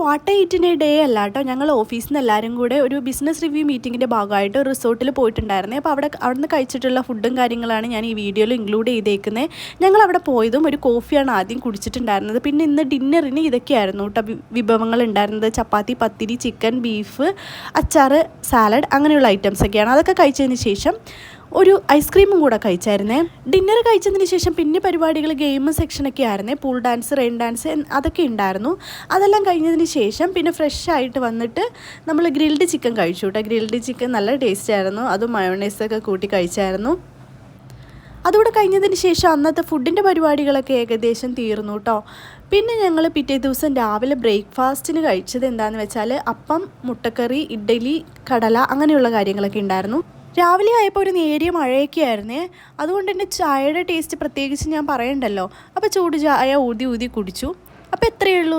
What എയ്റ്റിൻ്റെ day അല്ല കേട്ടോ. ഞങ്ങൾ ഓഫീസിൽ നിന്ന് എല്ലാവരും കൂടെ ഒരു ബിസിനസ് റിവ്യൂ മീറ്റിങ്ങിൻ്റെ ഭാഗമായിട്ട് റിസോർട്ടിൽ പോയിട്ടുണ്ടായിരുന്നേ. അപ്പോൾ അവിടുന്ന് കഴിച്ചിട്ടുള്ള ഫുഡും കാര്യങ്ങളാണ് ഞാൻ ഈ വീഡിയോയിൽ ഇൻക്ലൂഡ് ചെയ്തേക്കുന്നത്. ഞങ്ങൾ അവിടെ പോയതും ഒരു കോഫിയാണ് ആദ്യം കുടിച്ചിട്ടുണ്ടായിരുന്നത്. പിന്നെ ഇന്ന് ഡിന്നറിന് ഇതൊക്കെയായിരുന്നു കേട്ടോ വിഭവങ്ങൾ ഉണ്ടായിരുന്നത്. ചപ്പാത്തി, പത്തിരി, ചിക്കൻ, ബീഫ്, അച്ചാർ, സാലഡ് അങ്ങനെയുള്ള ഐറ്റംസൊക്കെയാണ്. അതൊക്കെ കഴിച്ചതിന് ശേഷം ഒരു ഐസ്ക്രീമും കൂടെ കഴിച്ചായിരുന്നേ. ഡിന്നർ കഴിച്ചതിന് ശേഷം പിന്നെ പരിപാടികൾ ഗെയിം സെക്ഷനൊക്കെ ആയിരുന്നേ. പൂൾ ഡാൻസ്, റെയിൻ ഡാൻസ് അതൊക്കെ ഉണ്ടായിരുന്നു. അതെല്ലാം കഴിഞ്ഞതിന് ശേഷം പിന്നെ ഫ്രഷ് ആയിട്ട് വന്നിട്ട് നമ്മൾ ഗ്രിൽഡ് ചിക്കൻ കഴിച്ചു കേട്ടോ. ഗ്രിൽഡ് ചിക്കൻ നല്ല ടേസ്റ്റ് ആയിരുന്നു. അതും മയോണൈസൊക്കെ കൂട്ടി കഴിച്ചായിരുന്നു. അതുകൂടെ കഴിഞ്ഞതിന് ശേഷം അന്നത്തെ ഫുഡിൻ്റെ പരിപാടികളൊക്കെ ഏകദേശം തീർന്നു കേട്ടോ. പിന്നെ ഞങ്ങൾ പിറ്റേ ദിവസം രാവിലെ ബ്രേക്ക്ഫാസ്റ്റിന് കഴിച്ചത് എന്താണെന്ന് വെച്ചാൽ അപ്പം, മുട്ടക്കറി, ഇഡ്ഡലി, കടല അങ്ങനെയുള്ള കാര്യങ്ങളൊക്കെ ഉണ്ടായിരുന്നു. രാവിലെ ആയപ്പോൾ ഒരു നേരിയ മഴയൊക്കെ ആയിരുന്നേ. അതുകൊണ്ട് തന്നെ ചായയുടെ ടേസ്റ്റ് പ്രത്യേകിച്ച് ഞാൻ പറയണ്ടല്ലോ. അപ്പോൾ ചൂട് ചായ ഊതി കുടിച്ചു. അപ്പോൾ എത്രയേ ഉള്ളൂ.